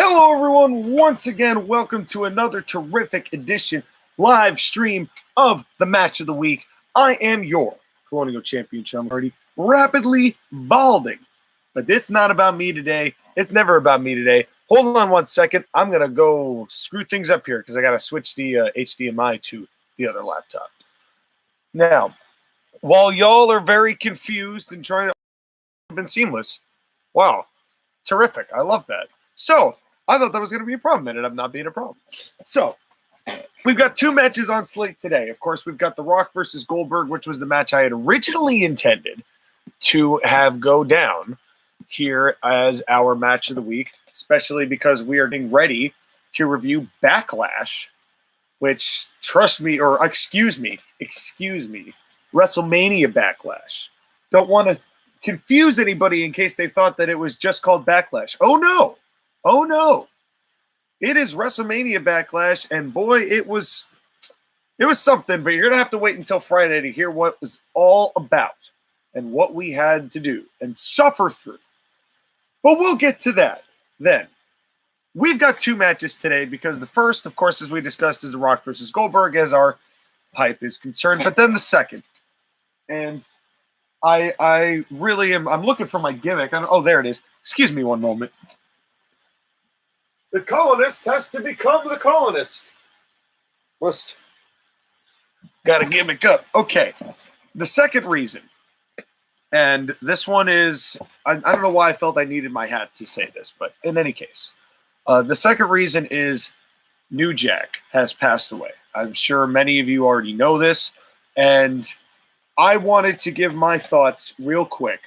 Hello, everyone. Once again, welcome to another terrific edition live stream of the Match of the Week. I am your Colonial Champion, Sean Hardy, rapidly balding. But it's not about me today. It's never about me today. Hold on one second. I'm going to go screw things up here because I got to switch the HDMI to the other laptop. Now, while y'all are very confused and trying to have been seamless, wow, terrific. I love that. So, I thought that was going to be a problem. Ended up not being a problem. So, we've got two matches on slate today. Of course, we've got The Rock versus Goldberg, which was the match I had originally intended to have go down here as our match of the week, especially because we are getting ready to review Backlash, which, trust me, or excuse me, WrestleMania Backlash. Don't want to confuse anybody in case they thought that it was just called Backlash. Oh, no. Oh, no. It is WrestleMania Backlash, and boy, it was something, but you're going to have to wait until Friday to hear what it was all about and what we had to do and suffer through. But we'll get to that then. We've got two matches today because the first, of course, as we discussed, is The Rock versus Goldberg as our hype is concerned, but then the second. And I really am, I'm looking for my gimmick. Oh, there it is. Excuse me one moment. The colonist has to become the colonist. Let's got to gimmick up. Okay. The second reason, and this one is, I don't know why I felt I needed my hat to say this, but in any case, the second reason is New Jack has passed away. I'm sure many of you already know this, and I wanted to give my thoughts real quick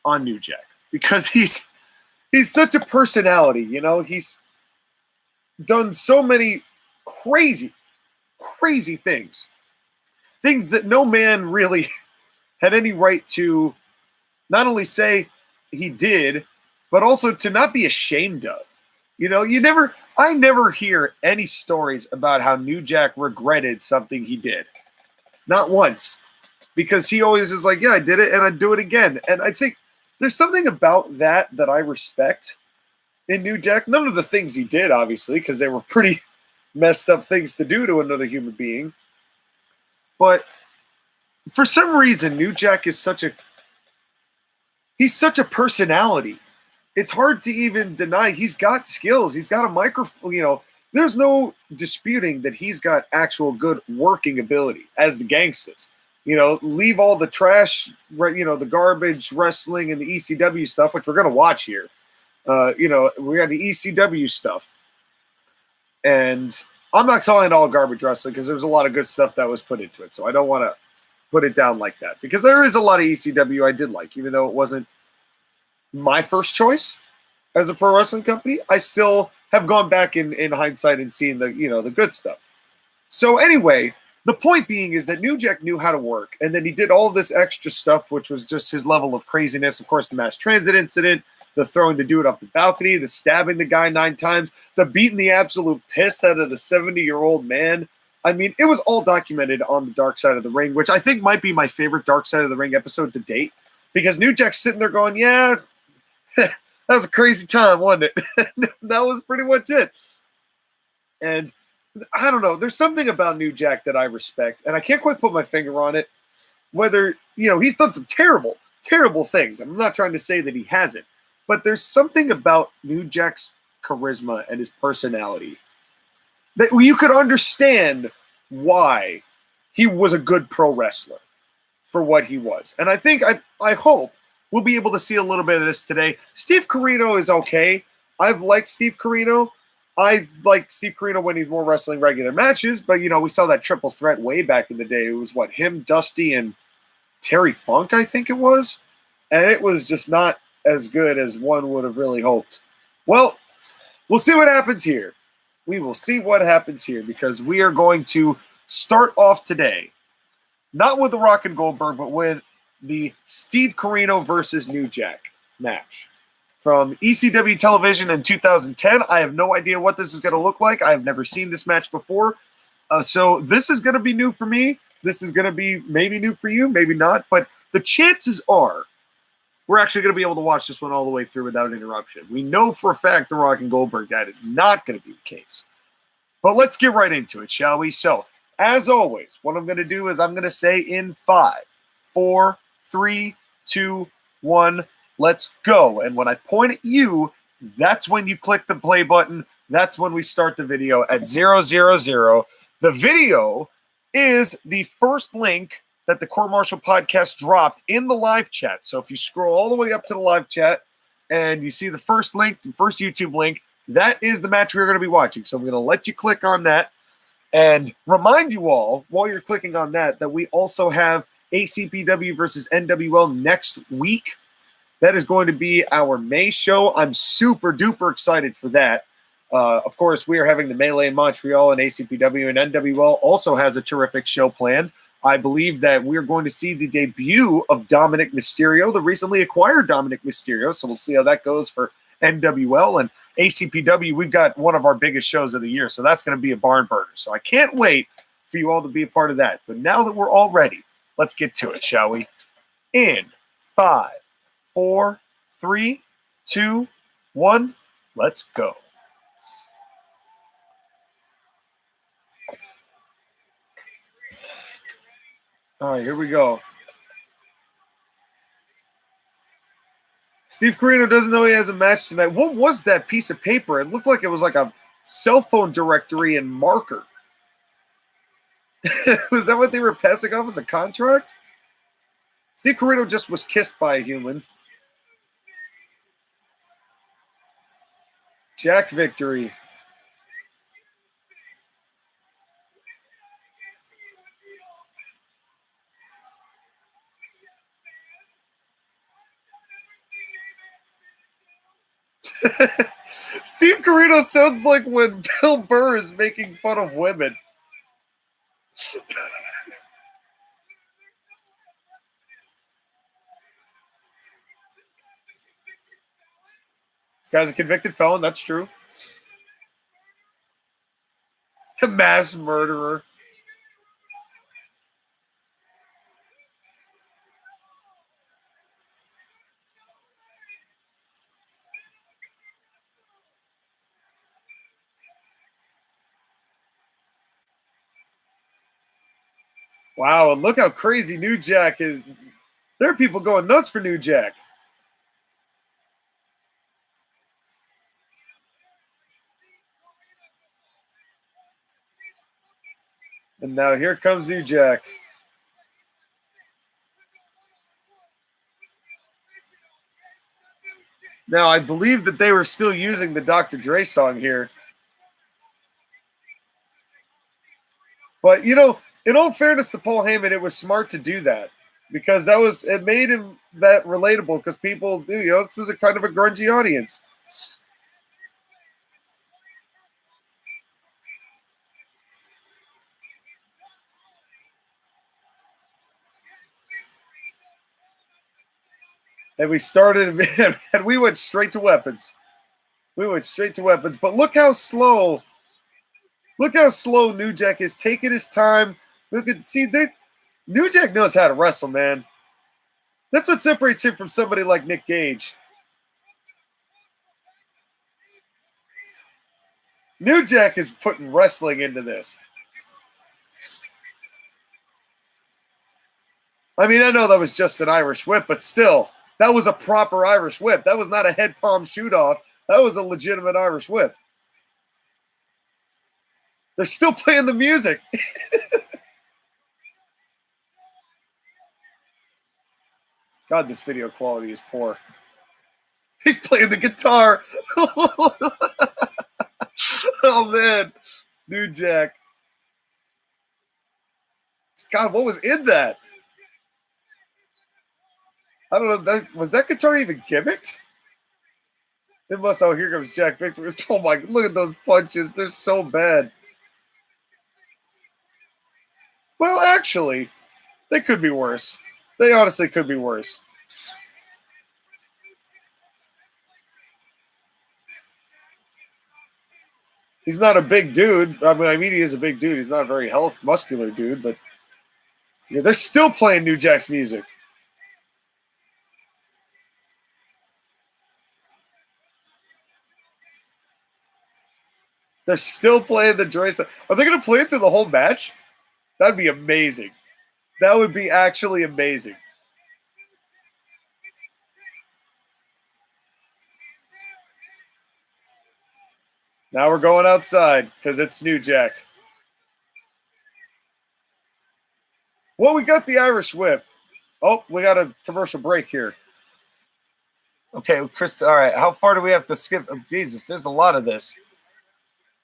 on New Jack because he's such a personality, you know. He's done so many crazy things that no man really had any right to not only say he did, but also to not be ashamed of. You know, I never hear any stories about how New Jack regretted something he did. Not once. Because he always is like, yeah, I did it and I'd do it again. And I think there's something about that I respect in New Jack. None of the things he did, obviously, because they were pretty messed up things to do to another human being. But for some reason, New Jack is such a personality. It's hard to even deny he's got skills. He's got a microphone, you know. There's no disputing that he's got actual good working ability as the Gangstas. You know, leave all the trash, you know, the garbage wrestling and the ECW stuff, which we're going to watch here. You know, we got the ECW stuff. And I'm not calling it all garbage wrestling because there's a lot of good stuff that was put into it. So I don't want to put it down like that because there is a lot of ECW I did like, even though it wasn't my first choice as a pro wrestling company. I still have gone back in hindsight and seen the, you know, the good stuff. So anyway, the point being is that New Jack knew how to work, and then he did all this extra stuff, which was just his level of craziness. Of course, the mass transit incident, the throwing the dude off the balcony, the stabbing the guy 9 times, the beating the absolute piss out of the 70-year-old man. I mean, it was all documented on the Dark Side of the Ring, which I think might be my favorite Dark Side of the Ring episode to date, because New Jack's sitting there going, yeah, that was a crazy time, wasn't it? That was pretty much it. And I don't know. There's something about New Jack that I respect, and I can't quite put my finger on it. Whether, you know, he's done some terrible, terrible things. I'm not trying to say that he hasn't, but there's something about New Jack's charisma and his personality that you could understand why he was a good pro wrestler for what he was. And I think, I hope we'll be able to see a little bit of this today. Steve Corino is okay. I've liked Steve Corino. I like Steve Corino when he's more wrestling regular matches, but, you know, we saw that triple threat way back in the day. It was, what, him, Dusty, and Terry Funk, I think it was? And it was just not as good as one would have really hoped. Well, we'll see what happens here. We will see what happens here because we are going to start off today, not with The Rock and Goldberg, but with the Steve Corino versus New Jack match from ECW television in 2010. I have no idea what this is going to look like. I have never seen this match before. So this is going to be new for me. This is going to be maybe new for you, maybe not. But the chances are we're actually going to be able to watch this one all the way through without interruption. We know for a fact The Rock and Goldberg that is not going to be the case. But let's get right into it, shall we? So, as always, what I'm going to do is I'm going to say in 5, 4, 3, 2, 1, let's go. And when I point at you, that's when you click the play button. That's when we start the video at 000. The video is the first link that the Court Martial podcast dropped in the live chat. So if you scroll all the way up to the live chat and you see the first link, the first YouTube link, that is the match we're going to be watching. So I'm going to let you click on that and remind you all while you're clicking on that we also have ACPW versus NWL next week. That is going to be our May show. I'm super duper excited for that. Of course, we are having the Melee in Montreal, and ACPW and NWL also has a terrific show planned. I believe that we're going to see the debut of Dominic Mysterio, the recently acquired Dominic Mysterio. So we'll see how that goes for NWL. And ACPW, we've got one of our biggest shows of the year. So that's going to be a barn burner. So I can't wait for you all to be a part of that. But now that we're all ready, let's get to it, shall we? In 5, 4, 3, 2, 1, let's go. All right, here we go. Steve Corino doesn't know he has a match tonight. What was that piece of paper? It looked like it was like a cell phone directory and marker. Was that what they were passing off as a contract? Steve Corino just was kissed by a human. Jack victory. Steve Corino sounds like when Bill Burr is making fun of women. This guy's a convicted felon, that's true. A mass murderer. Wow, and look how crazy New Jack is. There are people going nuts for New Jack. And now here comes New Jack. Now, I believe that they were still using the Dr. Dre song here. But, you know, in all fairness to Paul Heyman, it was smart to do that because it made him that relatable because people, you know, this was a kind of a grungy audience. And we started, and we went straight to weapons. We went straight to weapons. But look how slow New Jack is taking his time. New Jack knows how to wrestle, man. That's what separates him from somebody like Nick Gage. New Jack is putting wrestling into this. I mean, I know that was just an Irish whip, but still, that was a proper Irish whip. That was not a head palm shoot off. That was a legitimate Irish whip. They're still playing the music. God, this video quality is poor. He's playing the guitar. Oh, man. New Jack. God, what was in that? I don't know. Was that guitar even gimmicked? It must. Oh, here comes Jack Victor. Oh, my. Look at those punches. They're so bad. Well, actually, they could be worse. They honestly could be worse. He's not a big dude. I mean, he is a big dude. He's not a very muscular dude, but yeah, they're still playing New Jack's music. They're still playing the joystick. Are they going to play it through the whole match? That'd be amazing. That would be actually amazing. Now we're going outside because it's New Jack. Well, we got the Irish whip. Oh, we got a commercial break here. Okay, Chris. All right, how far do we have to skip? Oh, Jesus, there's a lot of this.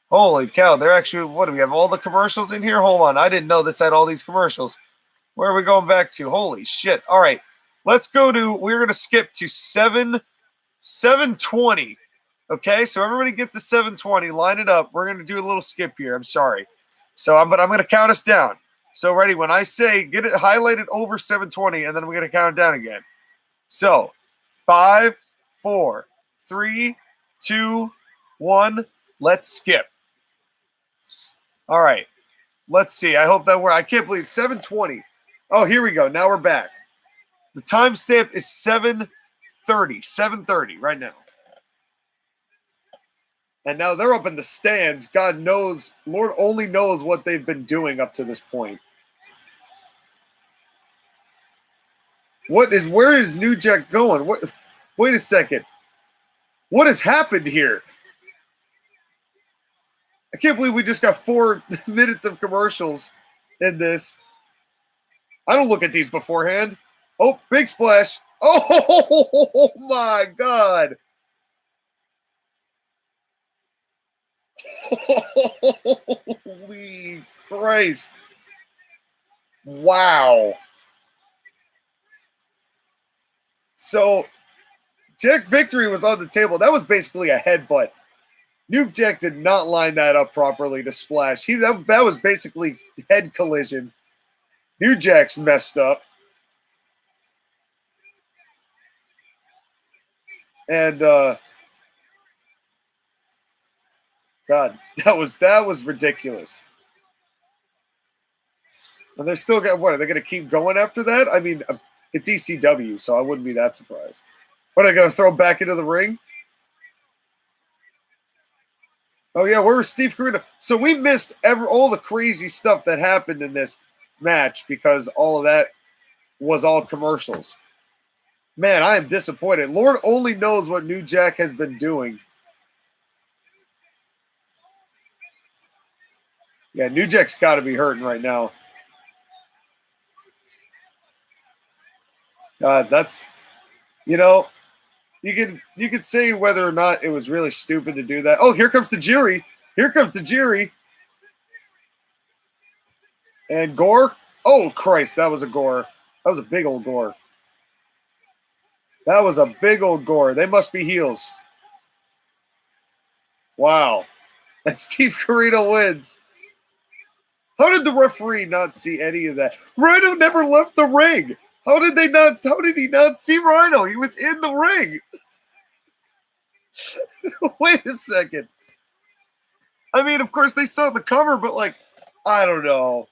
Holy cow, they're actually, what do we have, all the commercials in here? Hold on, I didn't know this had all these commercials. Where are we going back to? Holy shit. All right, let's go to, we're going to skip to 720. Okay, so everybody get the 720, line it up. We're going to do a little skip here, I'm sorry. But I'm going to count us down. So ready, when I say get it highlighted over 720, and then we're going to count it down again. So 5, 4, 3, 2, 1, let's skip. All right, let's see. I hope that I can't believe 7:20. Oh, here we go. Now we're back. The timestamp is 7:30 right now. And now they're up in the stands. God knows, Lord only knows what they've been doing up to this point. Where is New Jack going? Wait a second. What has happened here? I can't believe we just got 4 minutes of commercials in this. I don't look at these beforehand. Oh, big splash. Oh, my God. Holy Christ. Wow. So, Jack Victory was on the table. That was basically a headbutt. New Jack did not line that up properly to splash. That was basically head collision. New Jack's messed up. And God, that was ridiculous. And they're still got what? Are they going to keep going after that? I mean, it's ECW, so I wouldn't be that surprised. What, are they going to throw him back into the ring? Oh, yeah, where was Steve Corino? So we missed all the crazy stuff that happened in this match because all of that was all commercials. Man, I am disappointed. Lord only knows what New Jack has been doing. Yeah, New Jack's got to be hurting right now. That's, you could say whether or not it was really stupid to do that. Oh, here comes the jury. Here comes the jury. And Gore. Oh, Christ, that was a Gore. That was a big old Gore. That was a big old Gore. They must be heels. Wow. And Steve Corino wins. How did the referee not see any of that? Rhino never left the ring. How did he not see Rhino? He was in the ring. Wait a second. I mean, of course, they saw the cover, but, I don't know.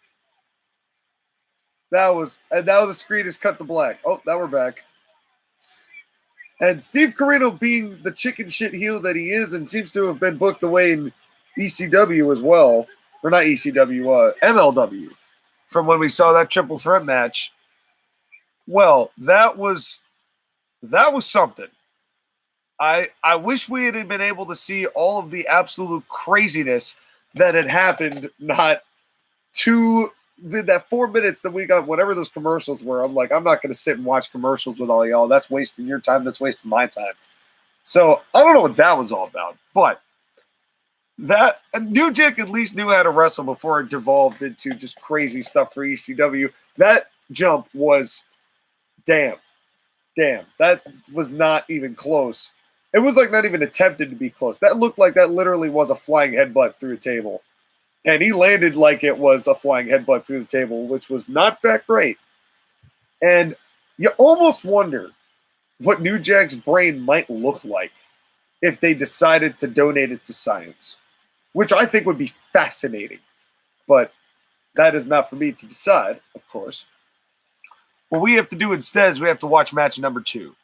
And now the screen is cut to black. Oh, now we're back. And Steve Corino, being the chicken shit heel that he is and seems to have been booked away in ECW as well. Or not ECW, MLW. From when we saw that triple threat match. Well, that was something. I wish we had been able to see all of the absolute craziness that had happened, not that 4 minutes that we got, whatever those commercials were. I'm like, I'm not going to sit and watch commercials with all y'all. That's wasting your time. That's wasting my time. So I don't know what that was all about, but that New Jack at least knew how to wrestle before it devolved into just crazy stuff for ECW. That jump was damn. That was not even close. It was not even attempted to be close. That looked like that literally was a flying headbutt through a table. And he landed like it was a flying headbutt through the table, which was not that great. And you almost wonder what New Jack's brain might look like if they decided to donate it to science, which I think would be fascinating. But that is not for me to decide, of course. What we have to do instead is we have to watch match number 2.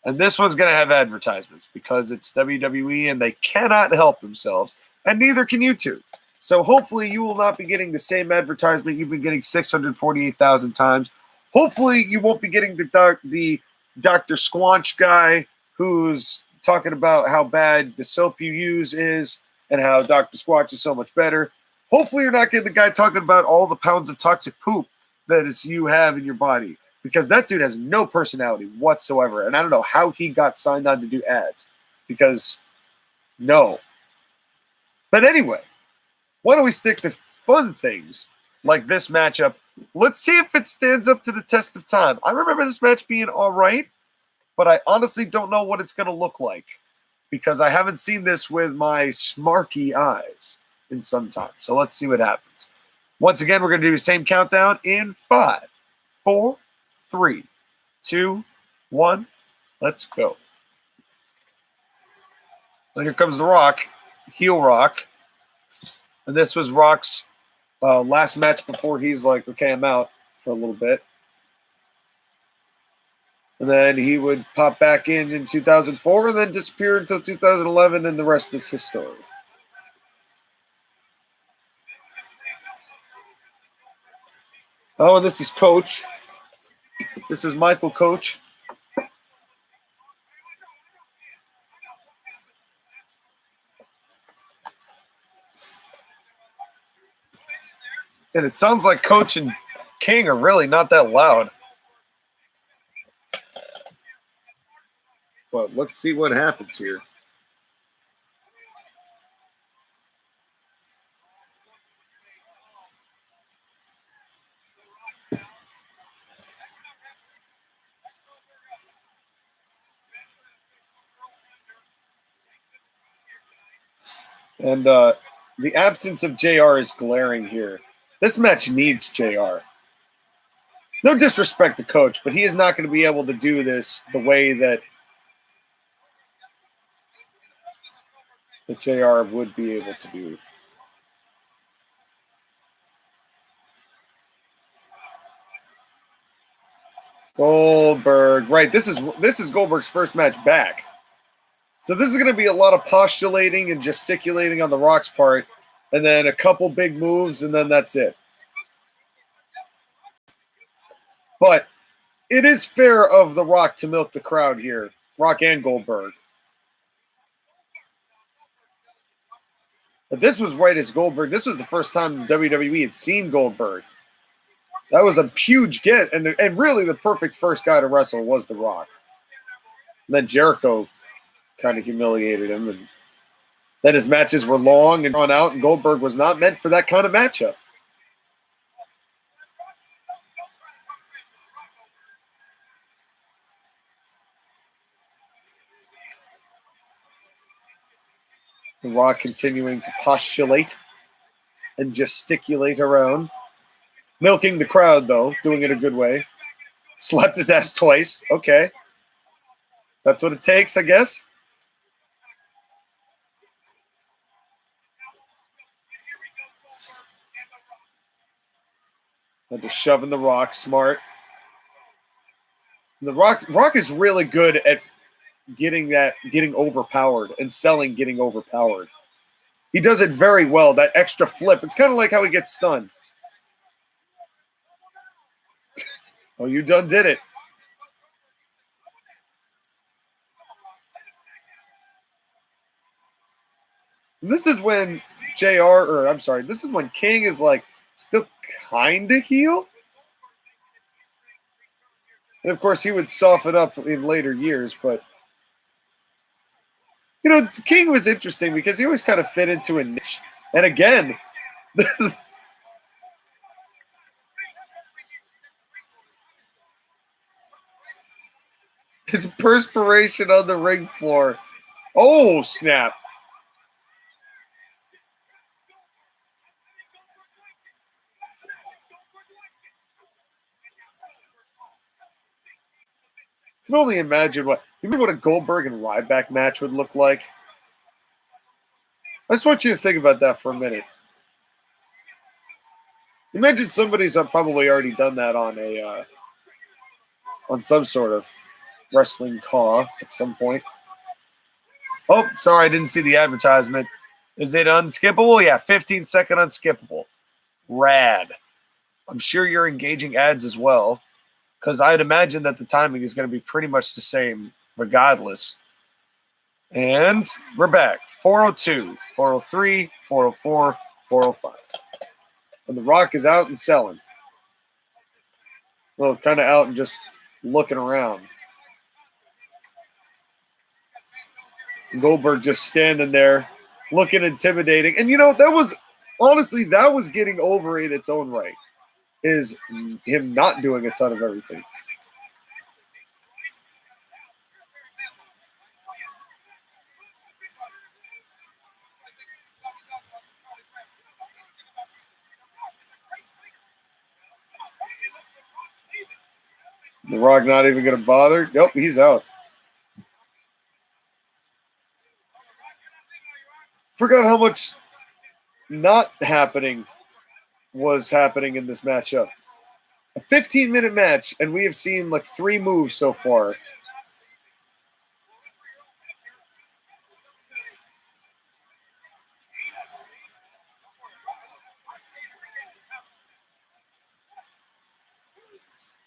And this one's going to have advertisements because it's WWE and they cannot help themselves. and neither can you two. So hopefully you will not be getting the same advertisement you've been getting 648,000 times. Hopefully you won't be getting the Dr. Squanch guy who's talking about how bad the soap you use is and how Dr. Squanch is so much better. Hopefully you're not getting the guy talking about all the pounds of toxic poop that is you have in your body, because that dude has no personality whatsoever. And I don't know how he got signed on to do ads, because no. But anyway, why don't we stick to fun things like this matchup? Let's see if it stands up to the test of time. I remember this match being all right, but I honestly don't know what it's going to look like, because I haven't seen this with my smarky eyes in some time. So let's see what happens. Once again, we're going to do the same countdown in 5, 4, 3, 2, 1. Let's go. And here comes The Rock, heel Rock. And this was Rock's last match before he's like, okay, I'm out for a little bit. And then he would pop back in 2004 and then disappear until 2011, and the rest is history. Oh, and this is Coach. This is Michael Coach. And it sounds like Coach and King are really not that loud. But let's see what happens here. And the absence of JR is glaring here. This match needs JR. No disrespect to Coach, but he is not going to be able to do this the way that JR would be able to do. Goldberg, right? This is Goldberg's first match back. So this is going to be a lot of postulating and gesticulating on The Rock's part, and then a couple big moves, and then that's it. But it is fair of The Rock to milk the crowd here, Rock and Goldberg. But this was right as Goldberg. This was the first time WWE had seen Goldberg. That was a huge get, and really the perfect first guy to wrestle was The Rock. And then Jericho kind of humiliated him, and then his matches were long and drawn out, and Goldberg was not meant for that kind of matchup. The Rock continuing to postulate and gesticulate around. Milking the crowd, though, doing it a good way. Slapped his ass twice. Okay. That's what it takes, I guess. And just shoving The Rock, smart. The Rock is really good at getting overpowered and selling getting overpowered. He does it very well, that extra flip. It's kind of like how he gets stunned. Oh, you done did it. And this is when this is when King is like still kind of heel. And of course, he would soften up in later years, but you know, King was interesting because he always kind of fit into a niche. And again, his perspiration on the ring floor. Oh, snap. I can only imagine what a Goldberg and Ryback match would look like. I just want you to think about that for a minute. Imagine somebody's probably already done that on some sort of wrestling car at some point. Oh, sorry, I didn't see the advertisement. Is it unskippable? Yeah, 15-second unskippable. Rad. I'm sure you're engaging ads as well, because I'd imagine that the timing is going to be pretty much the same regardless. And we're back. 402, 403, 404, 405. And The Rock is out and selling. Well, kind of out and just looking around. Goldberg just standing there, looking intimidating. And, that was, honestly, that was getting over in its own right, is him not doing a ton of everything. The Rock not even going to bother. Nope, he's out. Forgot how much not happening was happening in this matchup. A 15-minute match, and we have seen like 3 moves so far.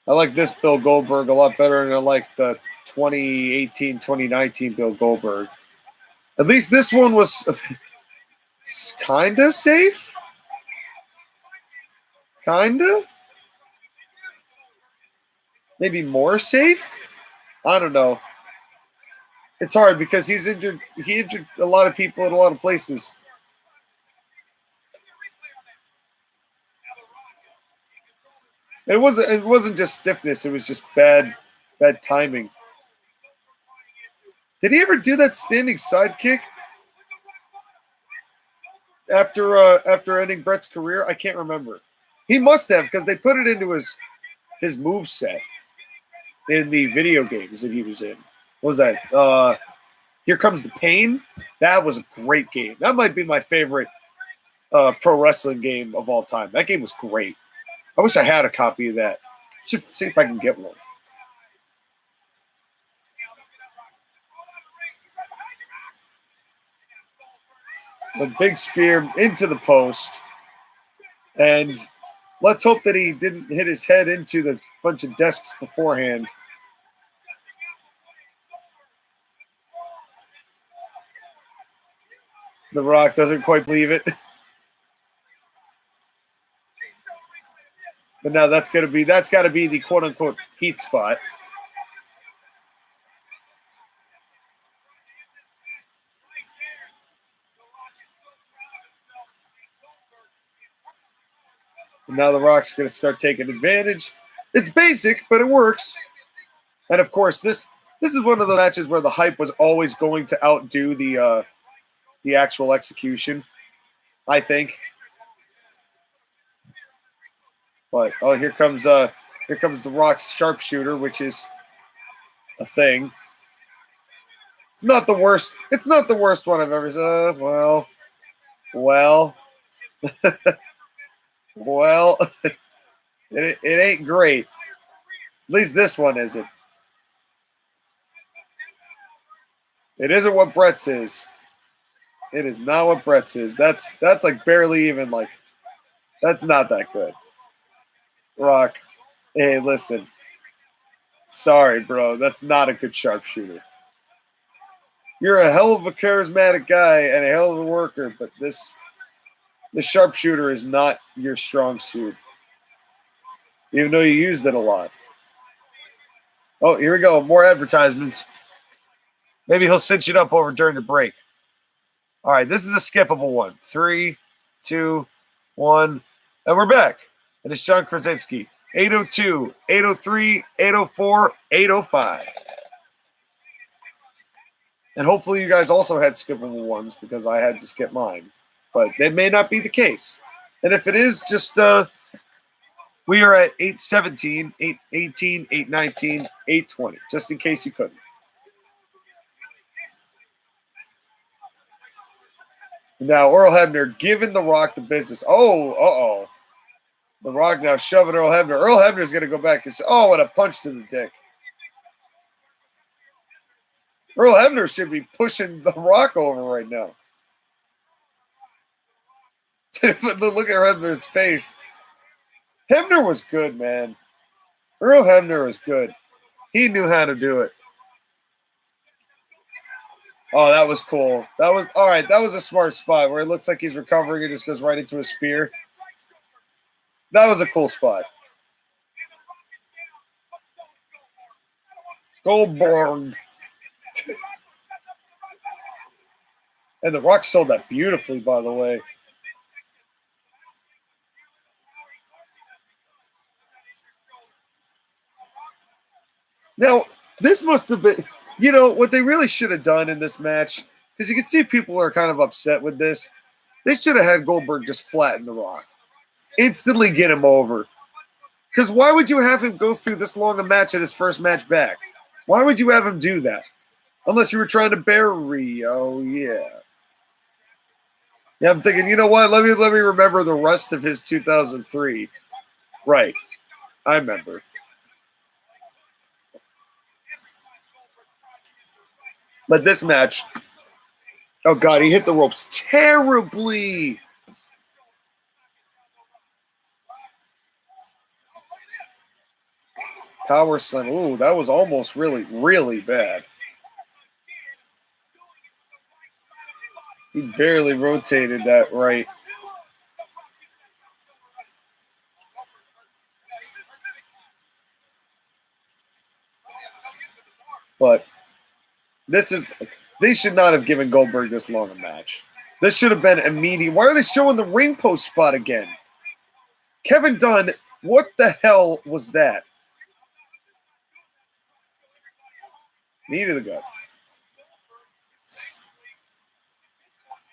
I like this Bill Goldberg a lot better than I like the 2018, 2019 Bill Goldberg. At least this one was kind of safe. Kind of. Maybe more safe? I don't know. It's hard because he injured a lot of people in a lot of places. It wasn't just stiffness, it was just bad timing. Did he ever do that standing sidekick after ending Brett's career? I can't remember. He must have, because they put it into his move set in the video games that he was in. What was that? Here Comes the Pain. That was a great game. That might be my favorite pro wrestling game of all time. That game was great. I wish I had a copy of that. Should see if I can get one. A big spear into the post. And let's hope that he didn't hit his head into the bunch of desks beforehand. The Rock doesn't quite believe it. But now that's got to be the quote unquote heat spot. And now the Rock's going to start taking advantage. It's basic, but it works. And of course, this is one of the matches where the hype was always going to outdo the actual execution, I think. But here comes the Rock's sharpshooter, which is a thing. It's not the worst. It's not the worst one I've ever seen. Well, well, it ain't great. At least this one isn't. It isn't what Brett's is. It is not what Brett's is. That's like barely even like. That's not that good. Rock, hey, listen. Sorry, bro. That's not a good sharpshooter. You're a hell of a charismatic guy and a hell of a worker, but the sharpshooter is not your strong suit. Even though you used it a lot. Oh, here we go. More advertisements. Maybe he'll cinch it up over during the break. All right, this is a skippable one. 3, 2, 1, and we're back. And it's John Krasinski. 802, 803, 804, 805. And hopefully you guys also had skippable ones because I had to skip mine. But that may not be the case. And if it is, just we are at 817, 818, 819, 820, just in case you couldn't. Now, Earl Hebner giving The Rock the business. Oh, uh-oh. The Rock now shoving Earl Hebner. Earl Hebner's going to go back and say, oh, what a punch to the dick. Earl Hebner should be pushing The Rock over right now. Look at Hebner's face. Hebner was good, man. Earl Hebner was good. He knew how to do it. Oh, that was cool. That was all right. That was a smart spot where it looks like he's recovering and just goes right into a spear. That was a cool spot. Goldberg. And The Rock sold that beautifully, by the way. Now, this must have been, what they really should have done in this match, because you can see people are kind of upset with this. They should have had Goldberg just flatten The Rock. Instantly get him over. Because why would you have him go through this long a match at his first match back? Why would you have him do that? Unless you were trying to bury. Oh, yeah. Yeah, I'm thinking, you know what? Let me remember the rest of his 2003. Right. I remember. But this match, oh, God, he hit the ropes terribly. Power slam. Ooh, that was almost really, really bad. He barely rotated that right. But they should not have given Goldberg this long a match. This should have been immediate. Why are they showing the ring post spot again? Kevin Dunn, what the hell was that? Knee to the gut.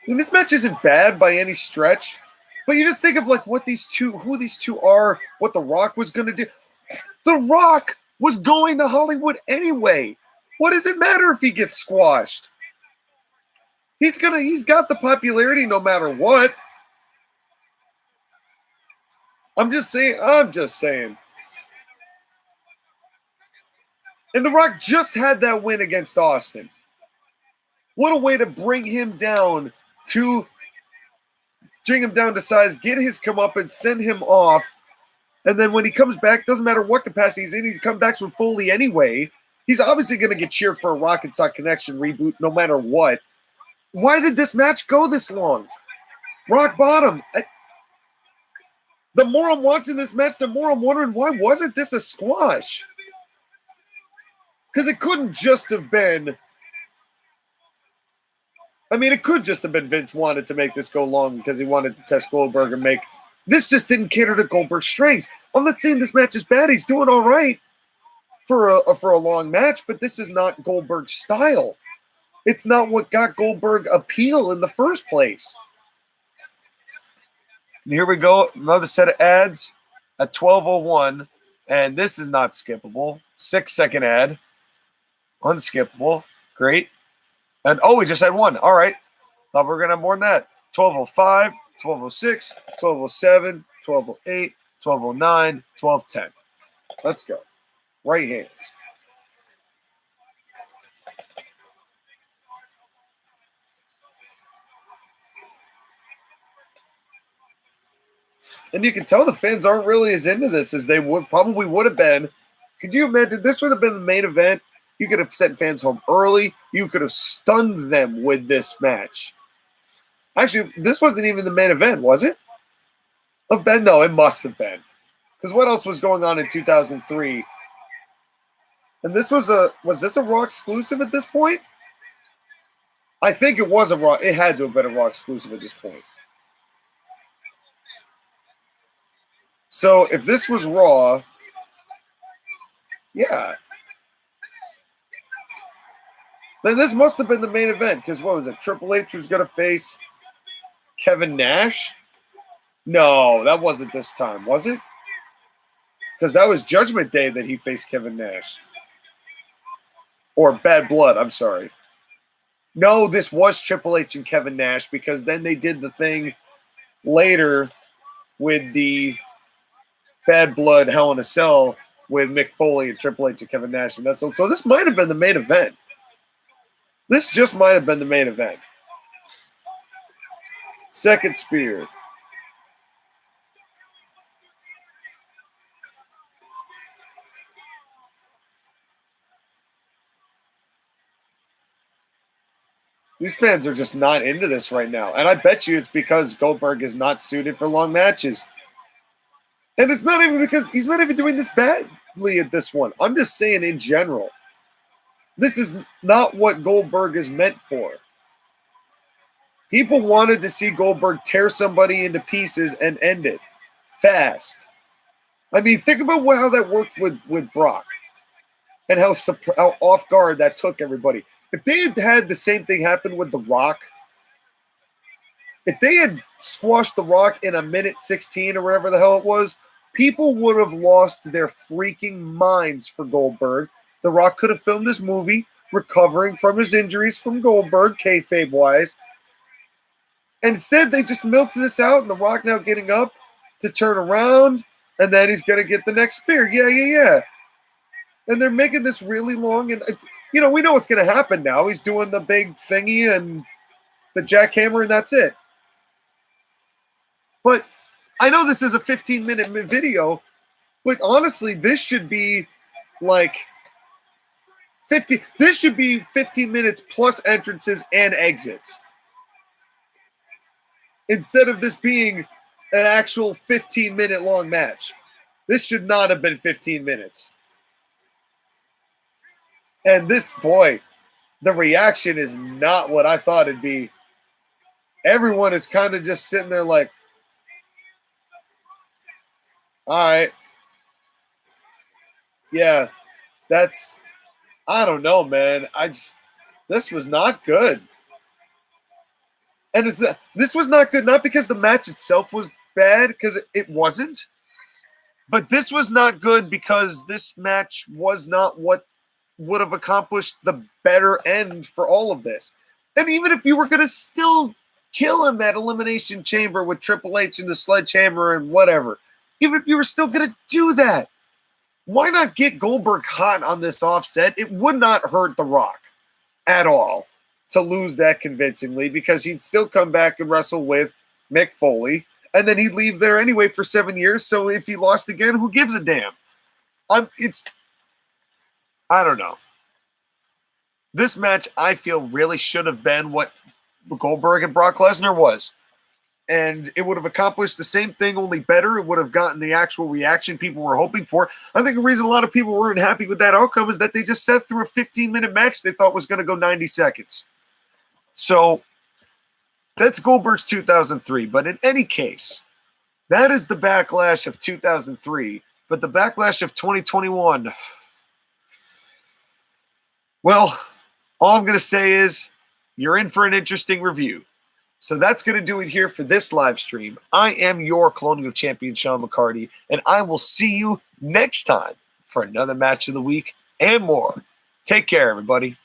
I mean, this match isn't bad by any stretch, but you just think of like who these two are, what The Rock was going to do. The Rock was going to Hollywood anyway. What does it matter if he gets squashed? He's got the popularity no matter what. I'm just saying. And The Rock just had that win against Austin. What a way to bring him down to size, get his comeuppance, send him off. And then when he comes back, doesn't matter what capacity he's in, he comes back with Foley anyway. He's obviously going to get cheered for a Rocket Sock Connection reboot no matter what. Why did this match go this long? Rock bottom. The more I'm watching this match, the more I'm wondering, why wasn't this a squash? Because it couldn't just have been... I mean, it could just have been Vince wanted to make this go long because he wanted to test Goldberg and make... This just didn't cater to Goldberg's strengths. I'm not saying this match is bad. He's doing all right for a long match, but this is not Goldberg's style. It's not what got Goldberg appeal in the first place. And here we go. Another set of ads at 12:01. And this is not skippable. 6-second ad. Unskippable. Great. And we just had one. All right. Thought we were going to have more than that. 12:05, 12:06, 12:07, 12:08, 12:09, 12:10. Let's go. Right hands. And you can tell the fans aren't really as into this as they probably would have been. Could you imagine? This would have been the main event. You could have sent fans home early. You could have stunned them with this match. Actually, this wasn't even the main event, was it? No, it must have been. Because what else was going on in 2003? And this was this a Raw exclusive at this point? I think it was a Raw. It had to have been a Raw exclusive at this point. So if this was Raw, yeah. Then this must have been the main event, because what was it? Triple H was going to face Kevin Nash? No, that wasn't this time, was it? Because that was Judgment Day that he faced Kevin Nash. Or Bad Blood, I'm sorry. No, this was Triple H and Kevin Nash, because then they did the thing later with the Bad Blood Hell in a Cell with Mick Foley and Triple H and Kevin Nash. And so this might have been the main event. This just might have been the main event. Second spear. These fans are just not into this right now. And I bet you it's because Goldberg is not suited for long matches. And it's not even because he's not even doing this badly at this one. I'm just saying in general. This is not what Goldberg is meant for. People wanted to see Goldberg tear somebody into pieces and end it fast. I mean, think about how that worked with Brock and how off guard that took everybody. If they had had the same thing happen with The Rock, if they had squashed The Rock in a minute 16 or whatever the hell it was, people would have lost their freaking minds for Goldberg. The Rock could have filmed his movie recovering from his injuries from Goldberg, kayfabe-wise. Instead, they just milked this out, and The Rock now getting up to turn around, and then he's going to get the next spear. Yeah. And they're making this really long, and we know what's going to happen now. He's doing the big thingy and the jackhammer, and that's it. But I know this is a 15-minute video, but honestly, this should be like 50. This should be 15 minutes plus entrances and exits. Instead of this being an actual 15-minute long match. This should not have been 15 minutes. And this, boy, the reaction is not what I thought it'd be. Everyone is kind of just sitting there like, all right. Yeah, I don't know, man. This was not good. And this was not good, not because the match itself was bad, because it wasn't. But this was not good because this match was not what would have accomplished the better end for all of this. And even if you were going to still kill him at Elimination Chamber with Triple H and the sledgehammer and whatever, even if you were still going to do that, why not get Goldberg hot on this offset? It would not hurt The Rock at all to lose that convincingly, because he'd still come back and wrestle with Mick Foley, and then he'd leave there anyway for 7 years. So if he lost again, who gives a damn? I don't know. This match, I feel, really should have been what Goldberg and Brock Lesnar was. And it would have accomplished the same thing, only better. It would have gotten the actual reaction people were hoping for. I think the reason a lot of people weren't happy with that outcome is that they just sat through a 15-minute match they thought was going to go 90 seconds. So that's Goldberg's 2003. But in any case, that is the Backlash of 2003. But the Backlash of 2021, well, all I'm going to say is you're in for an interesting review. So that's going to do it here for this live stream. I am your Colonial Champion, Sean McCarty, and I will see you next time for another match of the week and more. Take care, everybody.